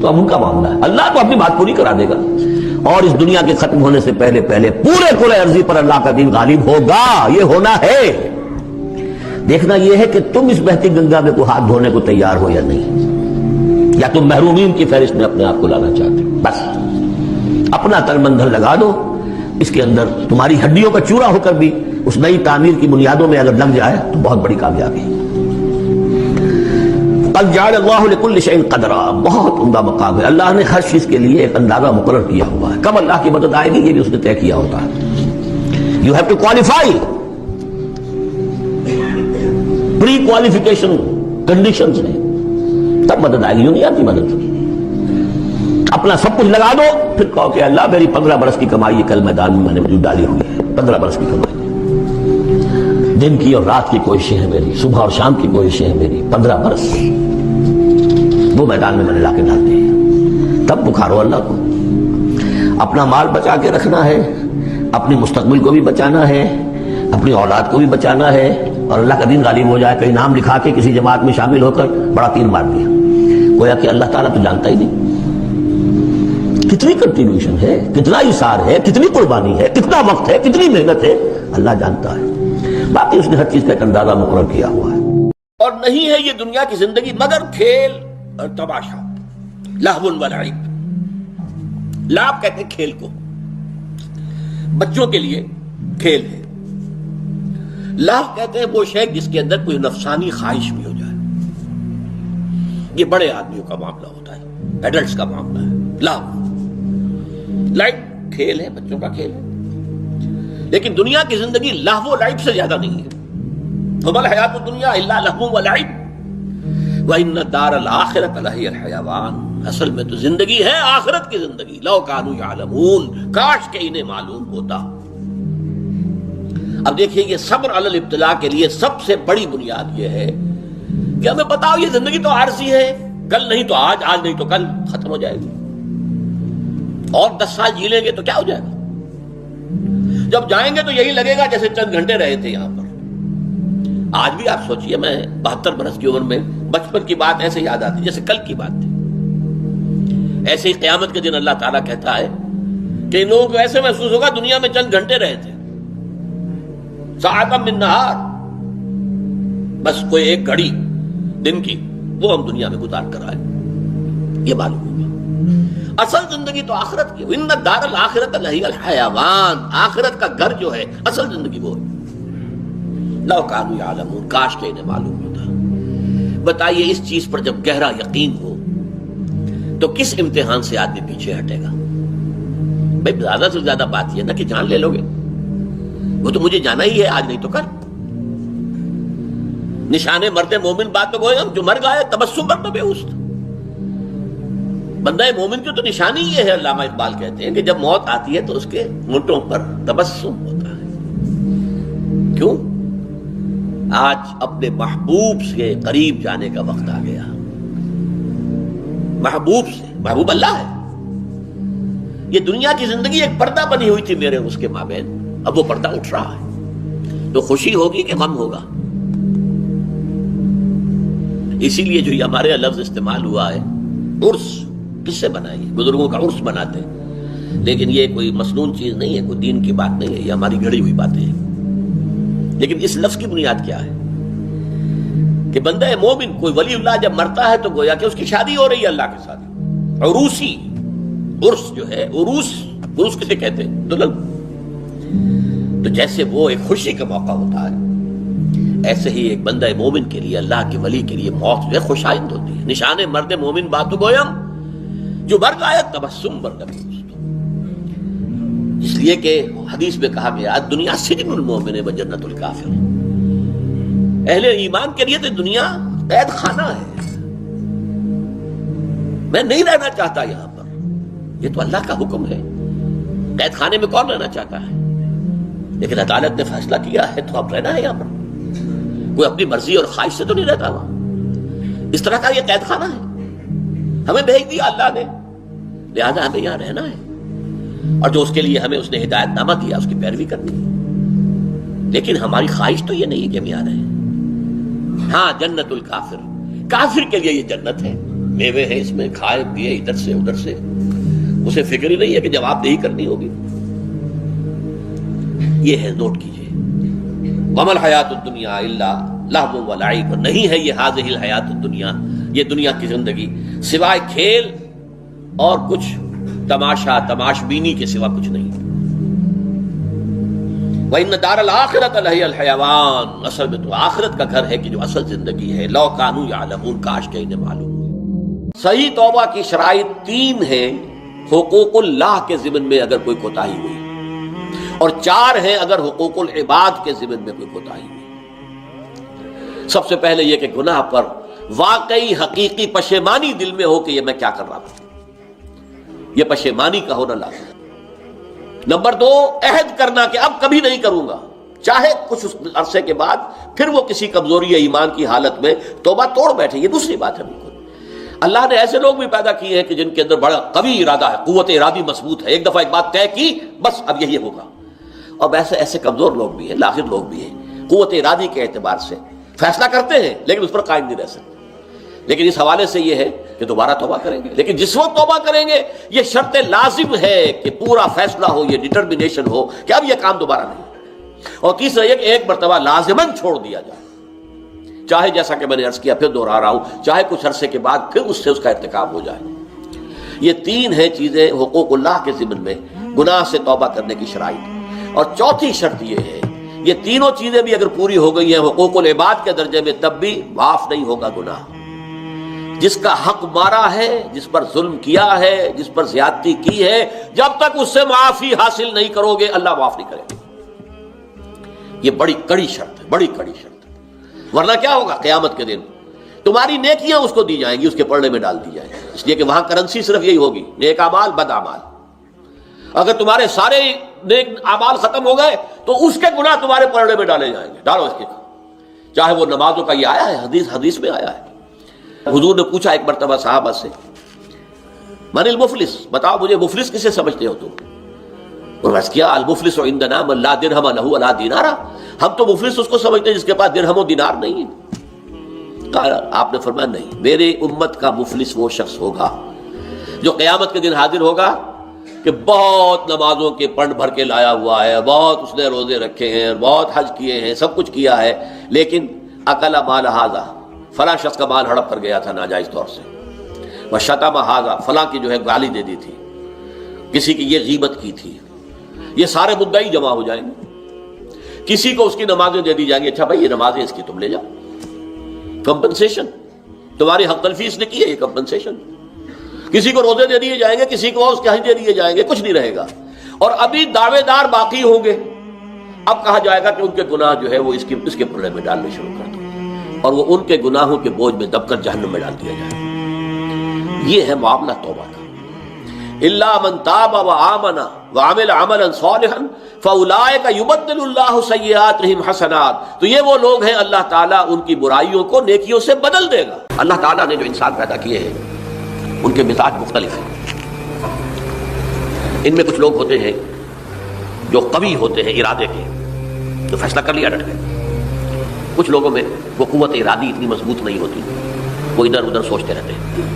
تو اب ان کا معاملہ ہے، اللہ تو اپنی بات پوری کرا دے گا، اور اس دنیا کے ختم ہونے سے پہلے پہلے پورے کل ارضی پر اللہ کا دین غالب ہوگا، یہ ہونا ہے۔ دیکھنا یہ ہے کہ تم اس بہتی گنگا میں کو ہاتھ دھونے کو تیار ہو یا نہیں، یا تم محرومین کی فہرست میں اپنے آپ کو لانا چاہتے ہو۔ بس اپنا تن من دھن لگا دو، اس کے اندر تمہاری ہڈیوں کا چورا ہو کر بھی اس نئی تعمیر کی بنیادوں میں اگر لگ جائے تو بہت بڑی کامیابی۔ قد جعل اللہ لکل شیء قدرا، بہت عمدہ مقام ہے، اللہ نے ہر چیز کے لیے ایک اندازہ مقرر کیا ہوا ہے، کب اللہ کی مدد آئے گی یہ بھی اس نے طے کیا ہوتا ہے۔ You have to qualify, pre qualification conditions ہیں، تب مدد آئے گی، یوں نہیں آتی مدد۔ اپنا سب کچھ لگا دو، پھر کہو کہ اللہ میری 15 برس کی کمائی کل میدان میں نے وجود ڈالی ہوئی ہے، 15 برس کی کمائی، دن کی اور رات کی کوششیں ہیں میری، صبح اور شام کی کوششیں ہیں میری، 15 برس وہ میدان میں نے لا کے ڈال دی۔ تب پکارو اللہ کو۔ اپنا مال بچا کے رکھنا ہے، اپنی مستقبل کو بھی بچانا ہے، اپنی اولاد کو بھی بچانا ہے، اور اللہ کا دین غالب ہو جائے، کہیں نام لکھا کے کسی جماعت میں شامل ہو کر بڑا تیر مار دیا، گویا کہ اللہ تعالیٰ تو جانتا ہی نہیں کتنی کنٹریبیوشن ہے، کتنا اثار ہے، کتنی قربانی ہے، کتنا وقت ہے، کتنی محنت ہے، اللہ جانتا ہے۔ باقی اس نے ہر چیز کا ایک اندازہ مقرر کیا ہوا ہے۔ اور نہیں ہے یہ دنیا کی زندگی مگر کھیل اور تماشا، لہو و لعب۔ لعب کہتے ہیں کھیل کو، بچوں کے لیے کھیل ہے۔ لہو کہتے ہیں وہ شے جس کے اندر کوئی نفسانی خواہش بھی ہو جائے، یہ بڑے آدمیوں کا معاملہ ہوتا ہے، ایڈلٹس کا معاملہ ہے لہو۔ لائف کھیل ہے، بچوں کا کھیل ہے، لیکن دنیا کی زندگی لہو و لعب سے زیادہ نہیں ہے۔ وَمَا الْحَيَاةُ الدُّنْيَا إِلَّا لَهْوٌ وَلَعِبٌ وَإِنَّ الدَّارَ الْآخِرَةَ لَهِيَ الْحَيَوَانُ۔ اصل میں تو زندگی ہے آخرت کی زندگی، لَوْ كَانُوا يَعْلَمُونَ، کاش کہ انہیں معلوم ہوتا۔ اب دیکھیے یہ صبر علی الابتلاء کے لیے سب سے بڑی بنیاد یہ ہے کہ ہمیں بتاؤ یہ زندگی تو عارضی ہے، کل نہیں تو آج، آج نہیں تو کل ختم ہو جائے گی، اور 10 سال جی لیں گے تو کیا ہو جائے گا؟ جب جائیں گے تو یہی لگے گا جیسے چند گھنٹے رہے تھے یہاں پر۔ آج بھی آپ سوچئے، میں 72 برس کی عمر میں بچپن کی بات ایسے یاد آتی جیسے کل کی بات تھی۔ ایسے ہی قیامت کے دن اللہ تعالیٰ کہتا ہے کہ ان لوگوں کو ایسے محسوس ہوگا دنیا میں چند گھنٹے رہے تھے، ساعۃ من نہار، بس کوئی ایک گھڑی دن کی وہ ہم دنیا میں گزار کر آئے، یہ معلوم ہوگا۔ اصل زندگی تو آخرت کی، وَإِنَّ الدَّارَ الْآخِرَةَ لَهِيَ الْحَيَوَانُ، آخرت کا گھر جو ہے اصل زندگی وہ ہے۔ لَوْ كَانُوا يَعْلَمُونَ، کاش کہ انہیں معلوم ہوتا۔ بتائیے اس چیز پر جب گہرا یقین ہو تو کس امتحان سے آدمی پیچھے ہٹے گا؟ بھائی زیادہ سے زیادہ بات یہ نا کہ جان لے لو گے، وہ تو مجھے جانا ہی ہے، آج نہیں تو کل۔ نشانے مرتے مومن بات تو گوئے ہم، جو مر گئے تبسم پر بے اوست۔ بندہ مومن کی تو نشانی یہ ہے، علامہ اقبال کہتے ہیں کہ جب موت آتی ہے تو اس کے ہونٹوں پر تبسم ہوتا ہے۔ کیوں؟ آج اپنے محبوب سے قریب جانے کا وقت آ گیا۔ محبوب سے، محبوب اللہ ہے۔ یہ دنیا کی زندگی ایک پردہ بنی ہوئی تھی میرے اس کے مابین، اب وہ پردہ اٹھ رہا ہے، تو خوشی ہوگی کہ غم ہوگا؟ اسی لیے جو یہ ہمارے لفظ استعمال ہوا ہے عرس، کس سے بنا ہے؟ بزرگوں کا عرس بناتے ہیں، لیکن یہ کوئی مصنون چیز نہیں ہے، کوئی دین کی بات نہیں ہے، یہ ہماری گھڑی ہوئی باتیں ہیں۔ لیکن اس لفظ کی بنیاد کیا ہے کہ بندہ مومن، کوئی ولی اللہ جب مرتا ہے تو گویا کہ اس کی شادی ہو رہی ہے اللہ کے ساتھ۔ عروسی، عرس جو ہے، عروس کسے کہتے ہیں؟ دلہن۔ تو جیسے وہ ایک خوشی کا موقع ہوتا ہے، ایسے ہی ایک بندہ مومن کے لیے، اللہ کے ولی کے لیے موت جو ہے خوش آئند ہوتی ہے۔ نشان مرد مومن باتو گویم، جو مر گیا تبسم بر لبی اوست۔ اس لیے کہ حدیث میں کہا گیا دنیا سجن المومن و جنت الکافر، اہل ایمان کے لیے تو دنیا قید خانہ ہے، میں نہیں رہنا چاہتا یہاں پر، یہ تو اللہ کا حکم ہے۔ قید خانے میں کون رہنا چاہتا ہے؟ لیکن عدالت نے فیصلہ کیا ہے تو اب رہنا ہے یہاں پر، کوئی اپنی مرضی اور خواہش سے تو نہیں رہتا وہاں۔ اس طرح کا یہ قید خانہ ہے، ہمیں بھیج دیا اللہ نے، لہذا ہمیں یہاں رہنا ہے، اور جو اس کے لیے ہمیں اس نے ہدایت نامہ دیا اس کی پیروی کرنی ہے۔ لیکن ہماری خواہش تو یہ نہیں کہ ہم یہاں رہیں۔ ہاں جنت الکافر، کافر کے لیے یہ جنت ہے، میوے ہیں اس میں، کھائے پیے ادھر سے ادھر سے، اسے فکر ہی نہیں ہے کہ جواب دہی کرنی ہوگی. یہ ہے، نوٹ کیجئے، وَمَا الْحَيَاةُ الدُّنْيَا إِلَّا لَهْوٌ وَلَعِبٌ، نہیں ہے یہ هذه الحیات الدنیا، یہ دنیا کی زندگی سوائے کھیل اور کچھ تماشا تماش بینی کے سوا کچھ نہیں. وَإِنَّ دَارَ الْآخِرَةَ لَهِيَ الْحَيَوَانُ، اصل میں تو آخرت کا گھر ہے کہ جو اصل زندگی ہے. لَوْ كَانُوا يَعْلَمُونَ، کاش کہ انہیں معلوم ہو. صحیح توبہ کی شرائط 3 ہیں. حقوق اللہ کے ضمن میں اگر کوئی کوتاہی ہوئی، اور 4 ہیں اگر حقوق العباد کے ضمن میں کوئی کوتاہی ہوئی. سب سے پہلے یہ کہ گناہ پر واقعی حقیقی پشیمانی دل میں ہو کہ یہ میں کیا کر رہا تھا، یہ پشیمانی کا ہونا لازم. نمبر 2، عہد کرنا کہ اب کبھی نہیں کروں گا، چاہے کچھ عرصے کے بعد پھر وہ کسی کمزوری یا ایمان کی حالت میں توبہ توڑ بیٹھے. یہ دوسری بات ہے. بالکل اللہ نے ایسے لوگ بھی پیدا کیے ہیں کہ جن کے اندر بڑا قوی ارادہ ہے، قوت ارادی مضبوط ہے، ایک دفعہ ایک بات طے کی بس اب یہی ہوگا. اور ویسے ایسے کمزور لوگ بھی ہیں، لاغر لوگ بھی ہیں، قوت ارادی کے اعتبار سے فیصلہ کرتے ہیں لیکن اس پر قائم نہیں رہ سکتے. لیکن اس حوالے سے یہ ہے کہ دوبارہ توبہ کریں گے، لیکن جس وقت توبہ کریں گے یہ شرط لازم ہے کہ پورا فیصلہ ہو، یہ ڈٹرمنیشن ہو کہ اب یہ کام دوبارہ نہیں. اور تیسرا یہ کہ ایک مرتبہ لازماً چھوڑ دیا جائے، چاہے جیسا کہ میں نے عرض کیا پھر دوہرا رہا ہوں، چاہے کچھ عرصے کے بعد پھر اس سے اس کا ارتکاب ہو جائے. یہ 3 ہیں چیزیں حقوق اللہ کے ضمن میں گناہ سے توبہ کرنے کی شرائط. اور چوتھی شرط یہ ہے، یہ تینوں چیزیں بھی اگر پوری ہو گئی ہیں حقوق العباد کے درجے میں، تب بھی معاف نہیں ہوگا گناہ. جس کا حق مارا ہے، جس پر ظلم کیا ہے، جس پر زیادتی کی ہے، جب تک اس سے معافی حاصل نہیں کرو گے اللہ معاف نہیں کرے گا. یہ بڑی کڑی شرط ہے، بڑی کڑی شرط ہے. ورنہ کیا ہوگا؟ قیامت کے دن تمہاری نیکیاں اس کو دی جائیں گی، اس کے پڑھنے میں ڈال دی جائیں گی، اس لیے کہ وہاں کرنسی صرف یہی ہوگی، نیک اعمال بد اعمال. اگر تمہارے سارے نیک اعمال ختم ہو گئے تو اس کے گناہ تمہارے پڑھنے میں ڈالے جائیں گے. ڈالو اس کے، چاہے وہ نمازوں کا، یہ آیا ہے حدیث میں آیا ہے. حضور نے پوچھا ایک مرتبہ صحابہ سے، من المفلس، بتاؤ مجھے مفلس کسے سمجھتے ہو تم؟ اور بس کیا، المفلس عندنا من لا درہم لہ ولا دینار، ہم تو مفلس اس کو سمجھتے ہیں جس کے پاس درہم و دینار نہیں ہے. آپ نے فرمایا نہیں، میرے امت کا مفلس وہ شخص ہوگا جو قیامت کے دن حاضر ہوگا کہ بہت نمازوں کے پنڈ بھر کے لایا ہوا ہے، بہت اس نے روزے رکھے ہیں، بہت حج کیے ہیں، سب کچھ کیا ہے، لیکن اکل مال ھذا، فلاں شخص کا مال ہڑپ کر گیا تھا ناجائز طور سے، وشتم ھذا، فلاں کی جو ہے گالی دے دی تھی، کسی کی یہ غیبت کی تھی. یہ سارے مدعی جمع ہو جائیں گے، کسی کو اس کی نمازیں دے دی جائیں گے، اچھا بھائی یہ نمازیں اس کی تم لے جاؤ، کمپنسیشن تمہاری حق تلفی اس نے کی ہے، یہ کمپنسیشن. کسی کو روزے دے دیے جائیں گے، کسی کو اس کے حج دے دیے جائیں گے، کچھ نہیں رہے گا. اور ابھی دعوے دار باقی ہوں گے، اب کہا جائے گا کہ ان کے گناہ جو ہے وہ اس کے پلے میں ڈالنے شروع کر دو، اور وہ ان کے گناہوں کے بوجھ میں دب کر جہنم میں ڈال دیا جائے. یہ ہے معاملہ توبہ کا. الا من تاب وآمن وعمل عملا صالحا فاولئک یبدل اللہ سیئاتہم حسنات. تو یہ وہ لوگ ہیں اللہ تعالیٰ ان کی برائیوں کو نیکیوں سے بدل دے گا. اللہ تعالیٰ نے جو انسان پیدا کیے ہیں ان کے مزاج مختلف ہیں. ان میں کچھ لوگ ہوتے ہیں جو قوی ہوتے ہیں ارادے کے، جو فیصلہ کر لیا ڈٹ گئے. کچھ لوگوں میں وہ قوت ارادی اتنی مضبوط نہیں ہوتی، وہ ادھر ادھر سوچتے رہتے ہیں.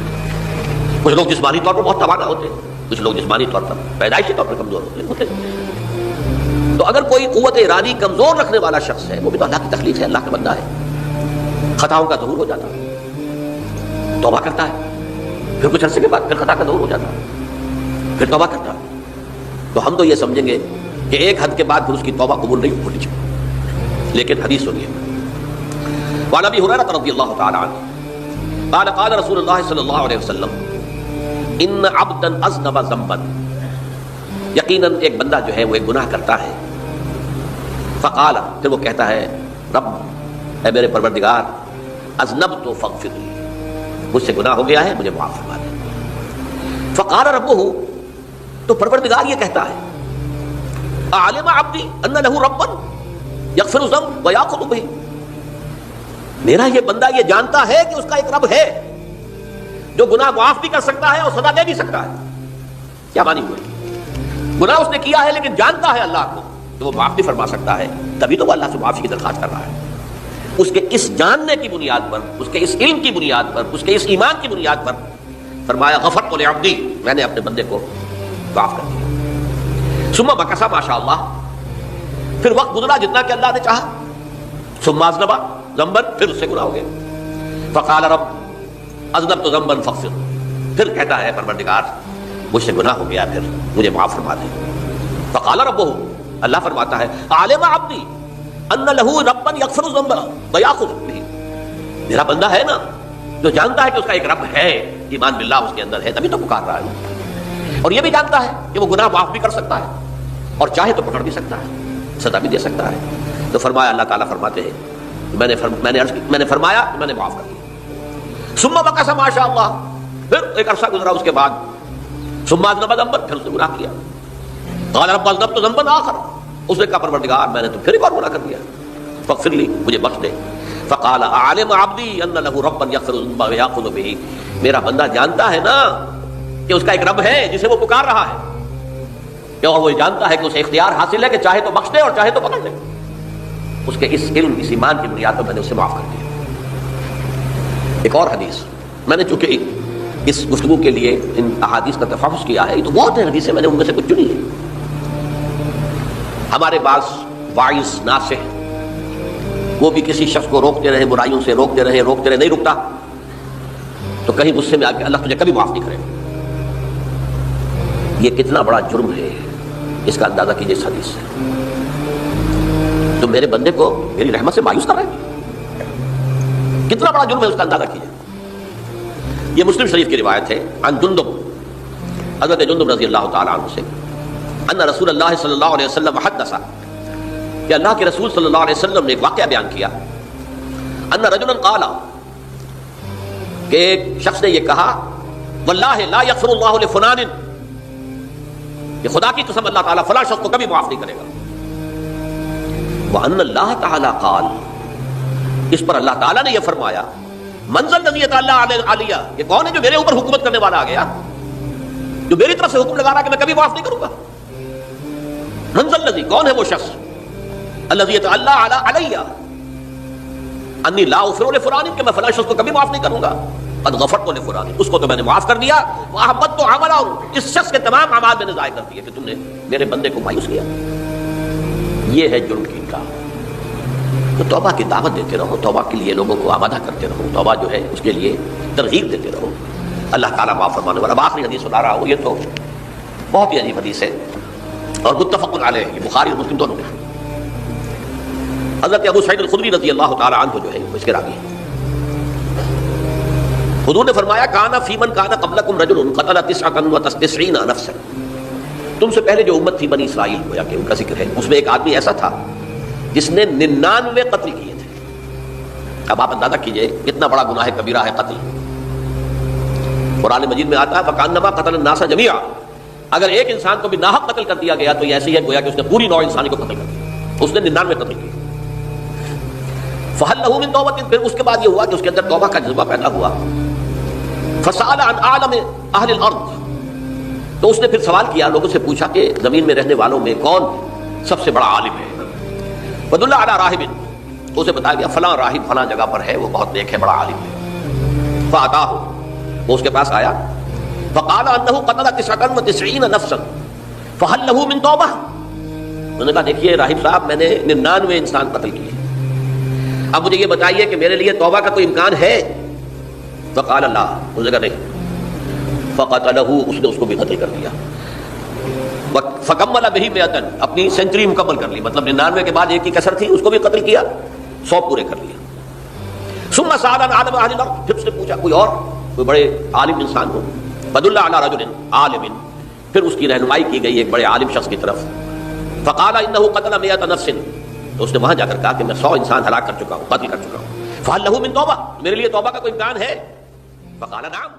کچھ لوگ جسمانی طور پر بہت توانا ہوتے ہیں، کچھ لوگ جسمانی طور پر پیدائشی طور پر کمزور ہوتے ہیں. تو اگر کوئی قوت ارادی کمزور رکھنے والا شخص ہے، وہ بھی تو اللہ کی تخلیق ہے، اللہ کا بندہ ہے، خطاؤں کا ظہور ہو جاتا ہے، توبہ کرتا ہے، پھر کچھ عرصے کے بعد پھر خطا کا ظہور ہو جاتا ہے، پھر توبہ کرتا ہے، تو ہم تو یہ سمجھیں گے کہ ایک حد کے بعد پھر اس کی توبہ قبول نہیں ہونی چاہیے. لیکن حدیث سنیے، وعن ابی ہریرہ رضی اللہ تعالی عنہ قال قال رسول اللہ صلی اللہ علیہ وسلم ان عبدا اذنب ذنبا، یقیناً ایک بندہ جو ہے وہ ایک گناہ کرتا ہے، فقال، پھر وہ کہتا ہے رب، اے میرے پروردگار، اذنبت فاغفر لی، مجھ سے گناہ ہو گیا ہے مجھے معاف فرما دے. فقال ربہ، تو پروردگار یہ کہتا ہے اعلم عبدی ان لہ ربا یغفر الذنب ویأخذ بہ، میرا یہ بندہ یہ جانتا ہے کہ اس کا ایک رب ہے جو گناہ معاف بھی کر سکتا ہے اور سزا دے بھی سکتا ہے. کیا معنی ہوئی؟ گناہ اس نے کیا ہے لیکن جانتا ہے اللہ کو تو وہ معاف بھی فرما سکتا ہے، تبھی تو وہ اللہ سے معافی کی درخواست کر رہا ہے. اس کے اس جاننے کی بنیاد پر، اس کے اس علم کی بنیاد پر، اس کے اس ایمان کی بنیاد پر فرمایا غفرت لعبدی، میں نے اپنے بندے کو معاف کر دیا۔ ثم مکث ما شاء اللہ، پھر وقت گزرا جتنا کہ اللہ نے چاہا۔ ثم اذنب ذنبا، پھر اس سے گناہ ہو گیا۔ فقال رب اذنبت ذنبا فاغفر، پھر کہتا ہے پروردگار مجھ سے گناہ ہو گیا، پھر مجھے معاف فرما دے۔ فقال ربہ، اللہ فرماتا ہے عالم عبدی ان لہ ربا یغفر الذنب ویأخذ بہ، میرا بندہ ہے نا جو جانتا ہے کہ اس کا ایک رب ہے، ایمان باللہ اس کے اندر ہے، تبھی تو پکار رہا ہے، اور یہ بھی جانتا ہے کہ وہ گناہ معاف بھی کر سکتا ہے اور چاہے تو پکڑ بھی سکتا ہے، سزا بھی دے سکتا ہے۔ تو فرمایا، اللہ تعالیٰ فرماتے ہیں میں نے فرمایا کہ میں نے معاف کر دیا۔ ثم مکث ما شاء اللہ، پھر ایک عرصہ گزرا اس کے بعد۔ ثم اذنب ذنبا، پھر اس نے گناہ کیا۔ قال رب اذنبت ذنبا آخر، اس نے کہا پروردگار میں نے تو پھر ایک اور گناہ کر دیا، فاغفر لی، مجھے بخش دے۔ فقال عالم عبدی ان لہ ربا یغفر الذنب ویأخذ بہ، میرا بندہ جانتا ہے نا کہ اس کا ایک رب ہے جسے وہ پکار رہا ہے، اور وہ جانتا ہے کہ اسے اختیار حاصل ہے کہ چاہے تو بخش دے اور چاہے تو پکڑ لے۔ اس کے اس علم، اس ایمان کی بنیاد پر میں نے اسے معاف کر دیا۔ ایک اور حدیث، میں نے چونکہ اس گفتگو کے لیے ان احادیث کا تفحص کیا ہے، یہ تو بہت ہیں حدیثیں، میں نے ان میں سے کچھ چنی ہے۔ ہمارے پاس واعظ ناصح وہ بھی کسی شخص کو روکتے رہے، برائیوں سے روکتے رہے، نہیں رکتا، تو کہیں غصے میں آ کے اللہ تجھے کبھی معاف نہیں کرے گا۔ یہ کتنا بڑا جرم ہے، اس کا اندازہ کیجیے اس حدیث سے۔ تو میرے بندے کو میری رحمت سے مایوس کر رہے ہیں، کتنا بڑا جرم ہے اس کا اندازہ کیجیے۔ یہ مسلم شریف کی روایت ہے، عن جندب، حضرت جندب رضی اللہ تعالیٰ عنہ سے، ان رسول اللہ صلی اللہ علیہ وسلم حدث، کہ اللہ کے رسول صلی اللہ علیہ وسلم نے ایک واقعہ بیان کیا، ان رجلا قال، کہ ایک شخص نے یہ کہا، واللہ لا یغفر اللہ لفلان، کہ خدا کی قسم اللہ تعالیٰ فلاں شخص کو کبھی معاف نہیں کرے گا۔ وان اللہ تعالیٰ قال، اس پر اللہ تعالیٰ نے یہ فرمایا، من ذا الذی یتعالی علیہ، یہ کون ہے جو میرے اوپر حکومت کرنے والا آ گیا، جو میری طرف سے حکم لگا رہا کہ میں کبھی معاف نہیں کروں گا۔ من ذا الذی، کون ہے وہ شخص، الذی یتعالی علیہ انی لا اغفر لفلان، کہ میں فلاں شخص کو کبھی معاف نہیں کروں گا، قد غفرت لفلان، اس کو تو میں نے معاف کر دیا، واحبطت عملہ، اس شخص کے تمام اعمال میں نے ضائع کر دیے کہ تم نے میرے بندے کو مایوس کیا۔ یہ ہے جرم کی انکار۔ تو توبہ کی دعوت دیتے رہو، توبہ کے لیے لوگوں کو آمادہ کرتے رہو، توبہ جو ہے اس کے لیے ترغیب دیتے رہو، اللہ تعالیٰ معاف فرمانے والا۔ اب آخری حدیث سنا رہا ہوں، یہ تو بہت ہی عجیب حدیث ہے اور متفق علیہ، یہ بخاری اور مسلم دونوں میں۔ حضرت ابو سعید الخدری رضی اللہ تعالیٰ عنہ جو ہے اس کے راوی ہیں، حضور نے فرمایا، کانا فی من کانا قبلکم رجل قتل 99 نفسا، تم سے پہلے جو امت تھی بنی اسرائیل، گویا کہ ان کا ذکر ہے، اس میں ایک آدمی ایسا تھا جس نے 99 قتل کیے تھے۔ اب آپ اندازہ کیجئے کتنا بڑا گناہ کبیرہ ہے قتل۔ قرآن مجید میں آتا ہے فَكَأَنَّمَا قَتَلَ النَّاسَ جَمِيعًا، اگر ایک انسان کو بھی ناحق قتل کر دیا گیا تو یہ ایسی ہے گویا کہ اس نے پوری نوع انسانی کو قتل کر دیا، اس نے 99 قتل کیے۔ فَهَلْ لَهُ مِن تَوْبَةٍ، پھر اس کے بعد یہ ہوا کہ اس کے اندر توبہ کا جذبہ پیدا ہوا۔ فَسَأَلَ عَنْ أَعْلَمِ أَهْلِ الْأَرْضِ، تو اس نے پھر سوال کیا، لوگوں سے پوچھا کہ زمین میں رہنے والوں میں کون سب سے بڑا عالم ہے۔ فَدُلَّ عَلَىٰ رَاهِبٍ، تو اسے بتایا گیا فلاں راہب فلاں جگہ پر ہے، وہ بہت نیک ہے، بڑا عالم ہے۔ فَأَتَاهُ، وہ اس کے پاس آیا، فَقَالَ أَنَّهُ قَتَلَ 99 نَفْسًا فَهَلْ لَهُ مِن تَوْبَةٍ، انہوں نے کہا دیکھیے راہب صاحب، میں نے 99 انسان قتل کیے، اب مجھے یہ بتائیے کہ میرے لیے توبہ کا کوئی امکان ہے؟ فقال لا، اس نے کہا نہیں۔ فقتلہ، اس نے اس کو بھی قتل کر دیا۔ فکمل بہ 100، اپنی سینچری مکمل کر لی، مطلب 99 کے بعد ایک کی کسر تھی، اس کو بھی قتل کیا، 100 پورے کر لیا۔ ثم سأل عن عالم اہل الارض، پھر اس نے پوچھا کوئی اور کوئی بڑے عالم انسان ہو۔ فدل علی رجل عالم، پھر اس کی رہنمائی کی گئی ایک بڑے عالم شخص کی طرف۔ فقال انه قتل 100 نفس، تو اس نے وہاں جا کر کہا کہ میں 100 انسان ہلاک کر چکا ہوں، قتل کر چکا ہوں۔ فهل له من توبہ، میرے لیے توبہ کا کوئی امکان ہے؟ فقال نعم،